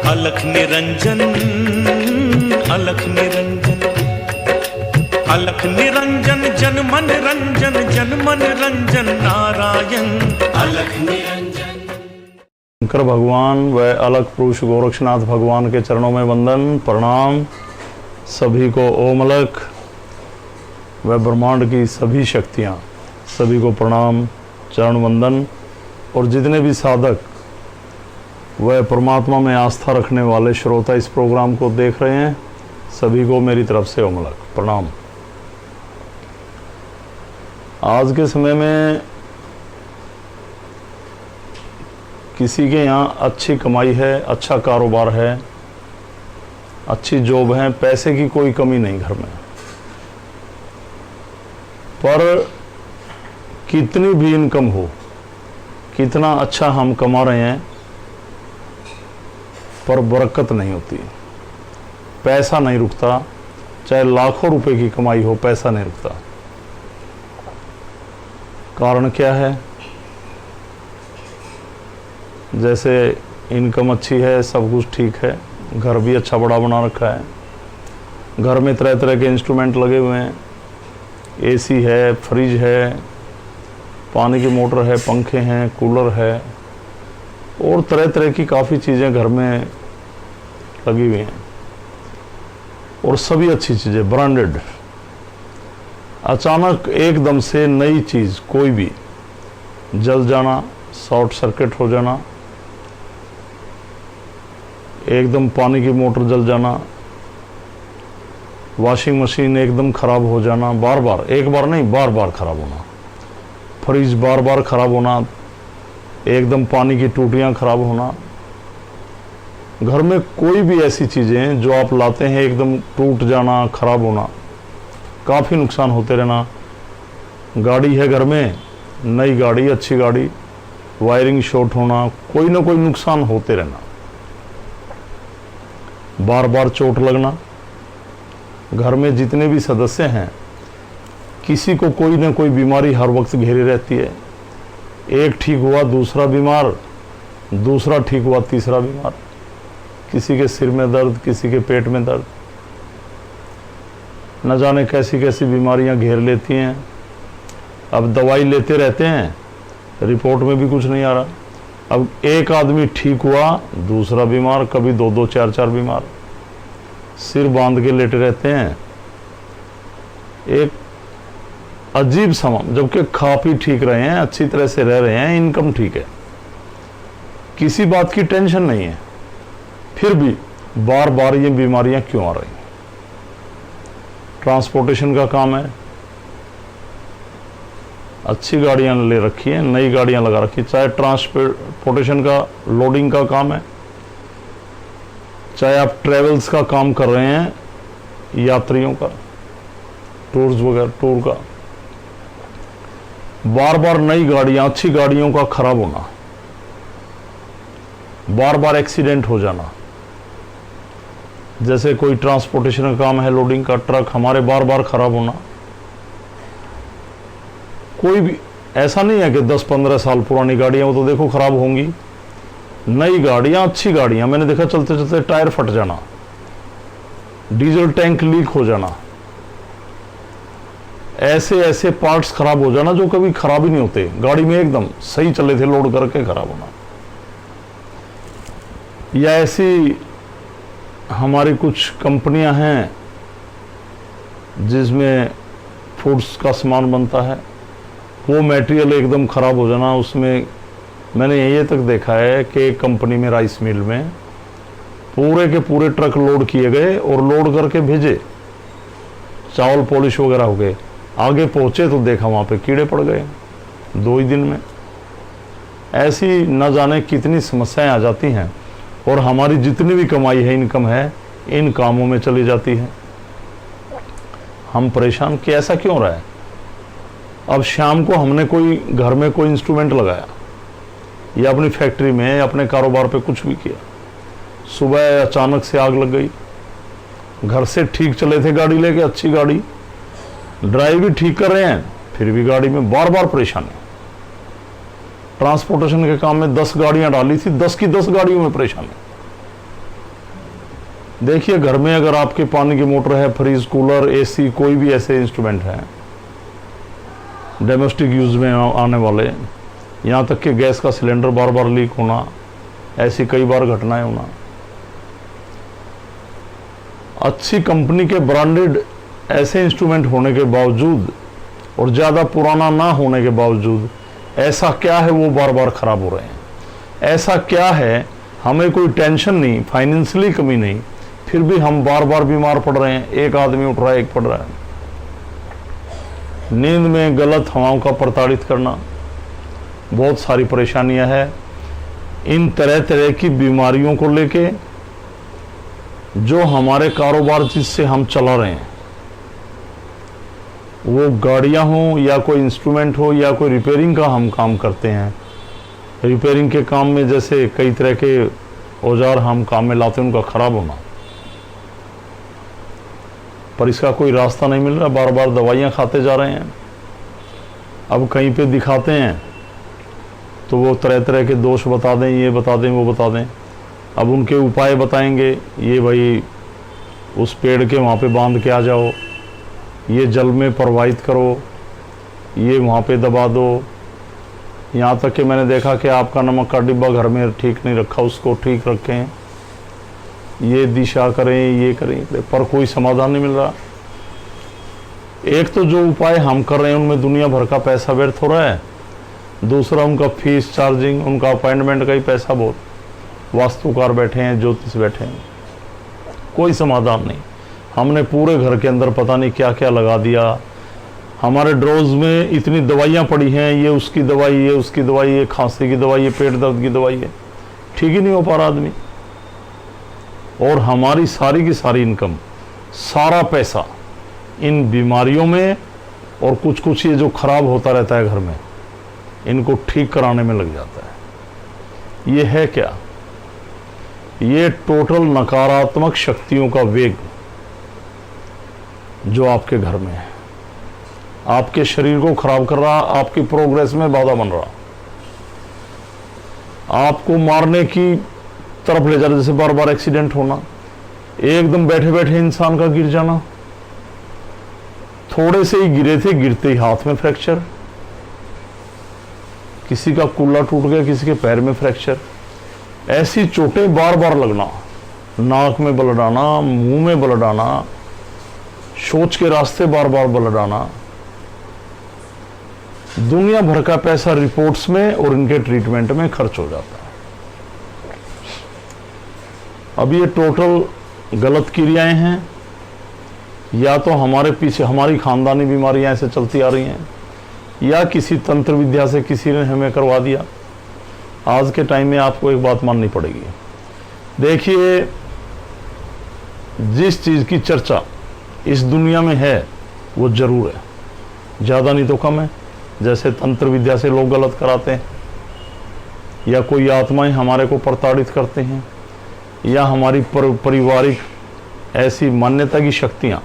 अलख निरंजन, अलख निरंजन, अलख निरंजन, जन मन रंजन, जन मन रंजन नारायण, अलख निरंजन। शंकर भगवान व अलख पुरुष गोरक्षनाथ भगवान के चरणों में वंदन प्रणाम। सभी को ओम अलख व ब्रह्मांड की सभी शक्तियाँ, सभी को प्रणाम, चरण वंदन। और जितने भी साधक वह परमात्मा में आस्था रखने वाले श्रोता इस प्रोग्राम को देख रहे हैं, सभी को मेरी तरफ से ओम अलख प्रणाम। आज के समय में किसी के यहाँ अच्छी कमाई है, अच्छा कारोबार है, अच्छी जॉब है, पैसे की कोई कमी नहीं घर में, पर कितनी भी इनकम हो, कितना अच्छा हम कमा रहे हैं, पर बरकत नहीं होती, पैसा नहीं रुकता। चाहे लाखों रुपए की कमाई हो, पैसा नहीं रुकता। कारण क्या है? जैसे इनकम अच्छी है, सब कुछ ठीक है, घर भी अच्छा बड़ा बना रखा है, घर में तरह तरह के इंस्ट्रूमेंट लगे हुए हैं, एसी है, फ्रिज है, पानी की मोटर है, पंखे हैं, कूलर है और तरह तरह की काफ़ी चीज़ें घर में लगी हुई हैं और सभी अच्छी चीज़ें ब्रांडेड। अचानक एकदम से नई चीज़ कोई भी जल जाना, शॉर्ट सर्किट हो जाना, एकदम पानी की मोटर जल जाना, वॉशिंग मशीन एकदम ख़राब हो जाना, बार बार, एक बार नहीं बार बार ख़राब होना, फ्रिज बार बार ख़राब होना, एकदम पानी की टूटियाँ ख़राब होना, घर में कोई भी ऐसी चीज़ें जो आप लाते हैं एकदम टूट जाना, ख़राब होना, काफ़ी नुकसान होते रहना। गाड़ी है घर में, नई गाड़ी, अच्छी गाड़ी, वायरिंग शॉर्ट होना, कोई ना कोई नुकसान होते रहना, बार बार चोट लगना। घर में जितने भी सदस्य हैं, किसी को कोई ना कोई बीमारी हर वक्त घेरे रहती है। एक ठीक हुआ दूसरा बीमार, दूसरा ठीक हुआ तीसरा बीमार, किसी के सिर में दर्द, किसी के पेट में दर्द, न जाने कैसी कैसी बीमारियां घेर लेती हैं। अब दवाई लेते रहते हैं, रिपोर्ट में भी कुछ नहीं आ रहा। अब एक आदमी ठीक हुआ, दूसरा बीमार, कभी दो दो चार चार बीमार, सिर बांध के लेटे रहते हैं। एक अजीब समा, जबकि खा पी ठीक रहे हैं, अच्छी तरह से रह रहे हैं, इनकम ठीक है, किसी बात की टेंशन नहीं है, फिर भी बार बार ये बीमारियां क्यों आ रही हैं? ट्रांसपोर्टेशन का काम है, अच्छी गाड़ियां ले रखी हैं, नई गाड़ियां लगा रखी, चाहे ट्रांसपोर्टेशन का लोडिंग का काम है, चाहे आप ट्रेवल्स का काम कर रहे हैं, यात्रियों का, टूर्स वगैरह, टूर का, बार बार नई गाड़ियां, अच्छी गाड़ियों का खराब होना, बार बार एक्सीडेंट हो जाना। जैसे कोई ट्रांसपोर्टेशन का काम है, लोडिंग का, ट्रक हमारे बार बार खराब होना। कोई भी ऐसा नहीं है कि 10-15 साल पुरानी गाड़ियां वो तो देखो खराब होंगी, नई गाड़ियां, अच्छी गाड़ियां, मैंने देखा चलते चलते टायर फट जाना, डीजल टैंक लीक हो जाना, ऐसे ऐसे पार्ट्स खराब हो जाना जो कभी खराब ही नहीं होते, गाड़ी में एकदम सही चले थे लोड करके खराब होना। या ऐसी हमारी कुछ कंपनियां हैं जिसमें फूड्स का सामान बनता है, वो मटेरियल एकदम खराब हो जाना। उसमें मैंने ये तक देखा है कि एक कंपनी में, राइस मिल में, पूरे के पूरे ट्रक लोड किए गए और लोड करके भेजे, चावल पॉलिश वगैरह हो गए, आगे पहुंचे तो देखा वहाँ पे कीड़े पड़ गए 2 ही दिन में। ऐसी न जाने कितनी समस्याएं आ जाती हैं और हमारी जितनी भी कमाई है, इनकम है, इन कामों में चली जाती है। हम परेशान कि ऐसा क्यों रहा है? अब शाम को हमने कोई घर में कोई इंस्ट्रूमेंट लगाया या अपनी फैक्ट्री में या अपने कारोबार पे कुछ भी किया, सुबह अचानक से आग लग गई। घर से ठीक चले थे गाड़ी लेके, अच्छी गाड़ी, ड्राइव भी ठीक कर रहे हैं, फिर भी गाड़ी में बार बार परेशानी। ट्रांसपोर्टेशन के काम में 10 गाड़ियां डाली थी, 10 की 10 गाड़ियों में परेशानी। देखिए, घर में अगर आपके पानी की मोटर है, फ्रिज, कूलर, एसी, कोई भी ऐसे इंस्ट्रूमेंट हैं डोमेस्टिक यूज में आने वाले, यहाँ तक कि गैस का सिलेंडर बार बार लीक होना, ऐसी कई बार घटनाएं होना, अच्छी कंपनी के ब्रांडेड ऐसे इंस्ट्रूमेंट होने के बावजूद और ज़्यादा पुराना ना होने के बावजूद ऐसा क्या है वो बार बार ख़राब हो रहे हैं? ऐसा क्या है? हमें कोई टेंशन नहीं, फाइनेंशियली कमी नहीं, फिर भी हम बार बार बीमार पड़ रहे हैं। एक आदमी उठ रहा है, एक पड़ रहा है। नींद में गलत हवाओं का प्रताड़ित करना, बहुत सारी परेशानियां हैं। इन तरह तरह की बीमारियों को लेके जो हमारे कारोबार जिससे हम चला रहे हैं, वो गाड़ियां हों या कोई इंस्ट्रूमेंट हो या कोई रिपेयरिंग का हम काम करते हैं, रिपेयरिंग के काम में जैसे कई तरह के औजार हम काम में लाते हैं, उनका ख़राब होना, पर इसका कोई रास्ता नहीं मिल रहा। बार बार दवाइयाँ खाते जा रहे हैं। अब कहीं पे दिखाते हैं तो वो तरह तरह के दोष बता दें, ये बता दें, वो बता दें। अब उनके उपाय बताएंगे, ये भाई उस पेड़ के वहाँ पे बांध के आ जाओ, ये जल में प्रवाहित करो, ये वहाँ पे दबा दो। यहाँ तक कि मैंने देखा कि आपका नमक का डिब्बा घर में ठीक नहीं रखा, उसको ठीक रखें, ये दिशा करें, ये करें, पर कोई समाधान नहीं मिल रहा। एक तो जो उपाय हम कर रहे हैं उनमें दुनिया भर का पैसा व्यर्थ हो रहा है, दूसरा उनका फीस चार्जिंग, उनका अपॉइंटमेंट का ही पैसा बहुत। वास्तुकार बैठे हैं, ज्योतिष बैठे हैं, कोई समाधान नहीं। हमने पूरे घर के अंदर पता नहीं क्या क्या लगा दिया। हमारे ड्रॉज में इतनी दवाइयाँ पड़ी हैं, ये उसकी दवाई, ये उसकी दवाई, ये खांसी की दवाई, ये पेट दर्द की दवाई है, ठीक ही नहीं हो पा रहा आदमी। और हमारी सारी की सारी इनकम, सारा पैसा इन बीमारियों में और कुछ कुछ ये जो खराब होता रहता है घर में, इनको ठीक कराने में लग जाता है। ये है क्या? ये टोटल नकारात्मक शक्तियों का वेग जो आपके घर में है, आपके शरीर को खराब कर रहा, आपकी प्रोग्रेस में बाधा बन रहा, आपको मारने की तरफ ले जा रहा। जैसे बार बार एक्सीडेंट होना, एकदम बैठे बैठे इंसान का गिर जाना, थोड़े से ही गिरे थे, गिरते ही हाथ में फ्रैक्चर, किसी का कुल्ला टूट गया, किसी के पैर में फ्रैक्चर, ऐसी चोटें बार बार लगना, नाक में ब्लड आना, मुंह में ब्लड आना, शौच के रास्ते बार बार ब्लड आना, दुनिया भर का पैसा रिपोर्ट्स में और इनके ट्रीटमेंट में खर्च हो जाता है। अब ये टोटल गलत क्रियाएं हैं, या तो हमारे पीछे हमारी खानदानी बीमारियां ऐसे चलती आ रही हैं, या किसी तंत्र विद्या से किसी ने हमें करवा दिया। आज के टाइम में आपको एक बात माननी पड़ेगी। देखिए, जिस चीज़ की चर्चा इस दुनिया में है वो जरूर है, ज़्यादा नहीं तो कम है। जैसे तंत्र विद्या से लोग गलत कराते हैं, या कोई आत्माएं हमारे को प्रताड़ित करते हैं, या हमारी पारिवारिक ऐसी मान्यता की शक्तियां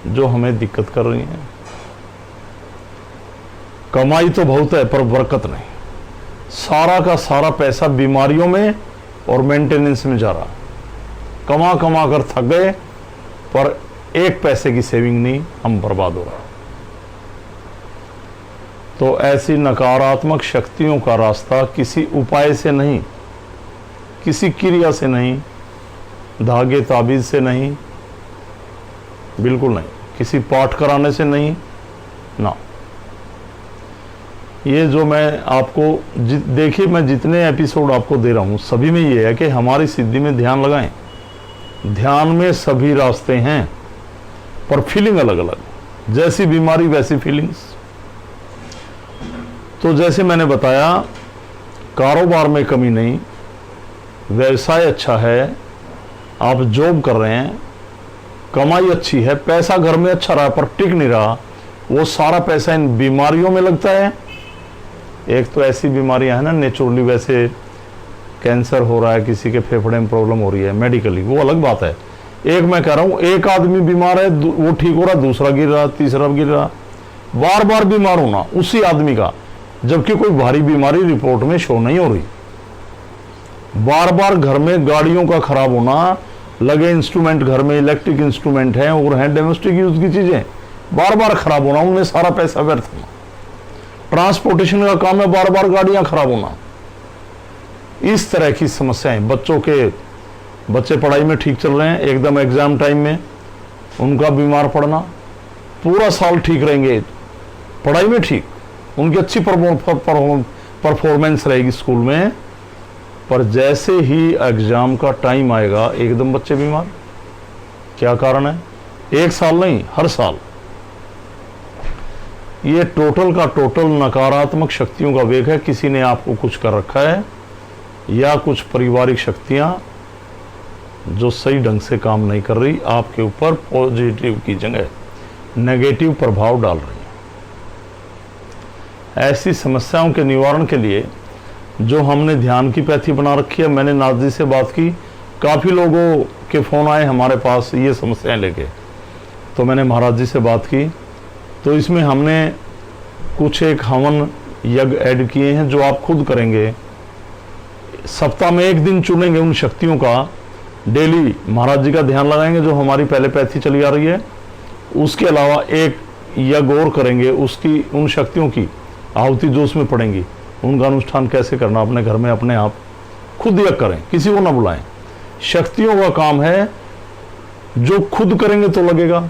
जो हमें दिक्कत कर रही हैं। कमाई तो बहुत है पर बरकत नहीं। सारा का सारा पैसा बीमारियों में और मेंटेनेंस में जा रहा। कमा कमा कर थक गए, पर एक पैसे की सेविंग नहीं, हम बर्बाद हो रहा। तो ऐसी नकारात्मक शक्तियों का रास्ता किसी उपाय से नहीं, किसी क्रिया से नहीं, धागे ताबीज से नहीं, बिल्कुल नहीं, किसी पाठ कराने से नहीं ना। ये जो मैं आपको देखिए, मैं जितने एपिसोड आपको दे रहा हूँ सभी में ये है कि हमारी सिद्धि में ध्यान लगाएं। ध्यान में सभी रास्ते हैं, पर फीलिंग अलग अलग। जैसी बीमारी वैसी फीलिंग्स। तो जैसे मैंने बताया, कारोबार में कमी नहीं, व्यवसाय अच्छा है, आप जॉब कर रहे हैं, कमाई अच्छी है, पैसा घर में अच्छा रहा पर टिक नहीं रहा, वो सारा पैसा इन बीमारियों में लगता है। एक तो ऐसी बीमारियां हैं ना नेचुरली, वैसे कैंसर हो रहा है, किसी के फेफड़े में प्रॉब्लम हो रही है मेडिकली, वो अलग बात है। एक मैं कह रहा हूँ, एक आदमी बीमार है, वो ठीक हो रहा, दूसरा गिर रहा, तीसरा गिर रहा, बार बार बीमार होना उसी आदमी का, जबकि कोई भारी बीमारी रिपोर्ट में शो नहीं हो रही। बार बार घर में गाड़ियों का खराब होना, लगे इंस्ट्रूमेंट घर में इलेक्ट्रिक इंस्ट्रूमेंट हैं और हैं डोमेस्टिक यूज की चीजें, बार बार खराब होना, उनमें सारा पैसा व्यर्थ होना। ट्रांसपोर्टेशन का काम है बार बार गाड़ियां खराब होना। इस तरह की समस्याएं, बच्चे पढ़ाई में ठीक चल रहे हैं, एकदम एग्जाम टाइम में उनका बीमार पड़ना, पूरा साल ठीक रहेंगे पढ़ाई में ठीक, उनकी अच्छी परफॉर्मेंस रहेगी स्कूल में, पर जैसे ही एग्जाम का टाइम आएगा एकदम बच्चे बीमार। क्या कारण है? एक साल नहीं, हर साल। ये टोटल का टोटल नकारात्मक शक्तियों का वेग है। किसी ने आपको कुछ कर रखा है या कुछ पारिवारिक शक्तियां जो सही ढंग से काम नहीं कर रही, आपके ऊपर पॉजिटिव की जगह नेगेटिव प्रभाव डाल रही है। ऐसी समस्याओं के निवारण के लिए जो हमने ध्यान की पैथी बना रखी है, मैंने नाथ जी से बात की, काफ़ी लोगों के फ़ोन आए हमारे पास ये समस्याएं लेके, तो मैंने महाराज जी से बात की। तो इसमें हमने कुछ एक हवन यज्ञ ऐड किए हैं जो आप खुद करेंगे। सप्ताह में एक दिन चुनेंगे उन शक्तियों का, डेली महाराज जी का ध्यान लगाएंगे जो हमारी पहले पैथी चली आ रही है। उसके अलावा एक यज्ञ और करेंगे, उसकी उन शक्तियों की आहुति जो उसमें पड़ेंगी, उनका अनुष्ठान कैसे करना अपने घर में अपने आप खुद यज्ञ करें, किसी को ना बुलाएं। शक्तियों का काम है, जो खुद करेंगे तो लगेगा।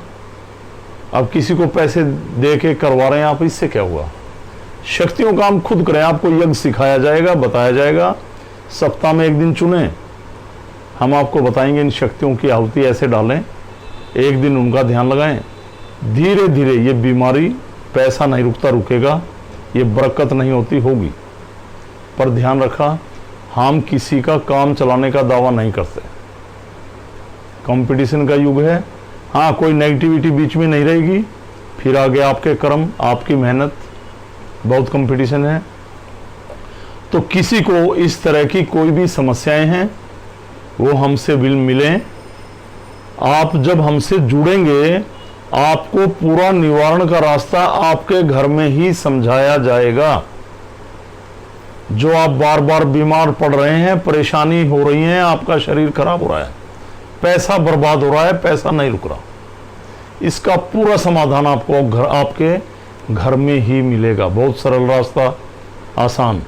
अब किसी को पैसे दे के करवा रहे हैं आप, इससे क्या हुआ? शक्तियों का काम खुद करें। आपको यज्ञ सिखाया जाएगा, बताया जाएगा, सप्ताह में एक दिन चुनें, हम आपको बताएंगे इन शक्तियों की आहुति ऐसे डालें, एक दिन उनका ध्यान लगाएं। धीरे धीरे ये बीमारी, पैसा नहीं रुकता, रुकेगा, ये बरकत नहीं होती, होगी। पर ध्यान रखा, हम किसी का काम चलाने का दावा नहीं करते। कंपटीशन का युग है। हाँ, कोई नेगेटिविटी बीच में नहीं रहेगी, फिर आगे आपके कर्म, आपकी मेहनत, बहुत कंपटीशन है। तो किसी को इस तरह की कोई भी समस्याएं हैं वो हमसे मिलें। आप जब हमसे जुड़ेंगे, आपको पूरा निवारण का रास्ता आपके घर में ही समझाया जाएगा। जो आप बार बार बीमार पड़ रहे हैं, परेशानी हो रही है, आपका शरीर खराब हो रहा है, पैसा बर्बाद हो रहा है, पैसा नहीं रुक रहा, इसका पूरा समाधान आपको आपके घर में ही मिलेगा। बहुत सरल रास्ता, आसान।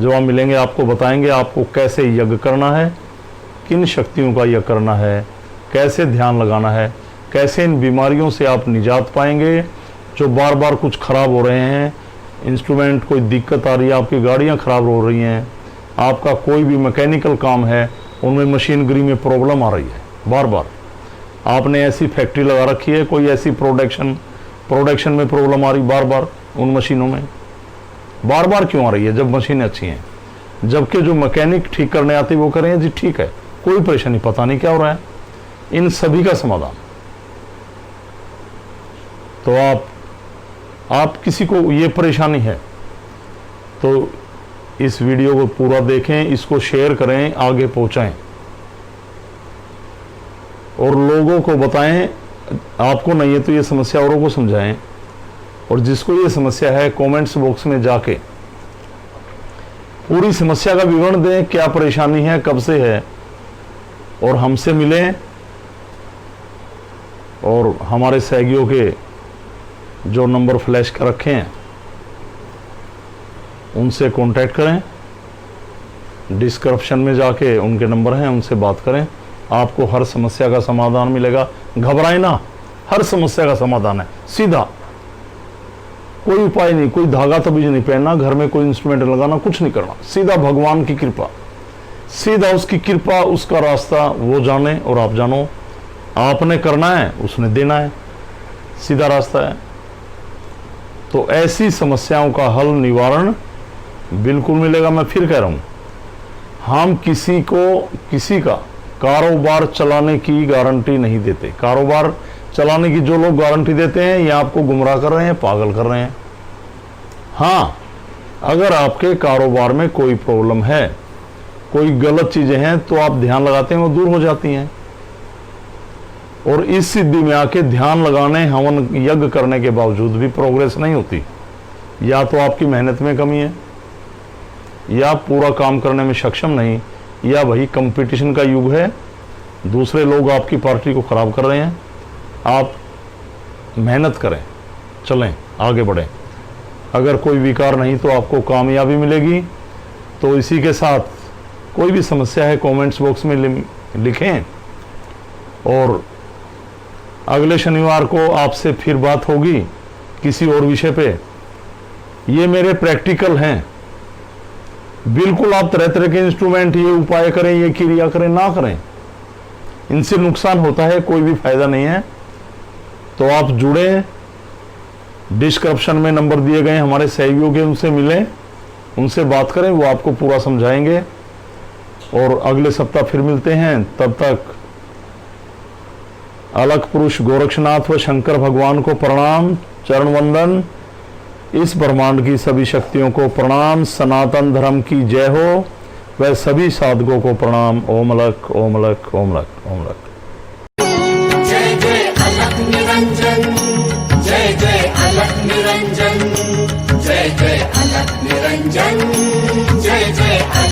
जो आप मिलेंगे आपको बताएंगे आपको कैसे यज्ञ करना है, किन शक्तियों का यज्ञ करना है, कैसे ध्यान लगाना है, कैसे इन बीमारियों से आप निजात पाएंगे जो बार बार कुछ खराब हो रहे हैं। इंस्ट्रूमेंट कोई दिक्कत आ रही है, आपकी गाड़ियां खराब हो रही हैं, आपका कोई भी मैकेनिकल काम है उनमें मशीनरी में प्रॉब्लम आ रही है, बार बार आपने ऐसी फैक्ट्री लगा रखी है, कोई ऐसी प्रोडक्शन में प्रॉब्लम आ रही बार बार, उन मशीनों में बार बार क्यों आ रही है जब मशीनें अच्छी हैं? जबकि जो मैकेनिक ठीक करने आती वो करें जी ठीक है, कोई परेशानी, पता नहीं क्या हो रहा है। इन सभी का समाधान। तो आप किसी को ये परेशानी है तो इस वीडियो को पूरा देखें, इसको शेयर करें, आगे पहुंचाएं और लोगों को बताएं। आपको नहीं है तो ये समस्या औरों को समझाएं, और जिसको ये समस्या है कमेंट्स बॉक्स में जाके पूरी समस्या का विवरण दें, क्या परेशानी है, कब से है, और हमसे मिलें। और हमारे सहयोगियों के जो नंबर फ्लैश कर रखे हैं उनसे कांटेक्ट करें, डिस्क्रिप्शन में जाके उनके नंबर हैं, उनसे बात करें, आपको हर समस्या का समाधान मिलेगा। घबराएं ना, हर समस्या का समाधान है सीधा, कोई उपाय नहीं, कोई धागा तबीज नहीं पहनना, घर में कोई इंस्ट्रूमेंट लगाना, कुछ नहीं करना, सीधा भगवान की कृपा, सीधा उसकी कृपा, उसका रास्ता वो जाने और आप जानो। आपने करना है, उसने देना है, सीधा रास्ता है। तो ऐसी समस्याओं का हल, निवारण बिल्कुल मिलेगा। मैं फिर कह रहा हूं, हम किसी का कारोबार चलाने की गारंटी नहीं देते। कारोबार चलाने की जो लोग गारंटी देते हैं ये आपको गुमराह कर रहे हैं, पागल कर रहे हैं। हाँ, अगर आपके कारोबार में कोई प्रॉब्लम है, कोई गलत चीजें हैं, तो आप ध्यान लगाते हैं, वो दूर हो जाती हैं। और इस सिद्धि में आके ध्यान लगाने, हवन यज्ञ करने के बावजूद भी प्रोग्रेस नहीं होती, या तो आपकी मेहनत में कमी है, या पूरा काम करने में सक्षम नहीं, या भाई कंपटीशन का युग है, दूसरे लोग आपकी पार्टी को खराब कर रहे हैं, आप मेहनत करें, चलें, आगे बढ़ें। अगर कोई विकार नहीं तो आपको कामयाबी मिलेगी। तो इसी के साथ कोई भी समस्या है कमेंट्स बॉक्स में लिखें, और अगले शनिवार को आपसे फिर बात होगी किसी और विषय पे। ये मेरे प्रैक्टिकल हैं, बिल्कुल आप तरह तरह के इंस्ट्रूमेंट, ये उपाय करें, ये क्रिया करें, ना करें, इनसे नुकसान होता है, कोई भी फायदा नहीं है। तो आप जुड़ें, डिस्क्रिप्शन में नंबर दिए गए हमारे सहयोगी, उनसे मिलें, उनसे बात करें, वो आपको पूरा समझाएंगे। और अगले सप्ताह फिर मिलते हैं, तब तक अलग पुरुष गोरक्षनाथ व शंकर भगवान को प्रणाम, चरण वंदन। इस ब्रह्मांड की सभी शक्तियों को प्रणाम, सनातन धर्म की जय हो, वह सभी साधकों को प्रणाम। ओम अलख, ओम अलख, ओम अलख, ओम अलख। जय जय अलख निरंजन, जय जय अलख निरंजन, जय जय अलख निरंजन, जय जय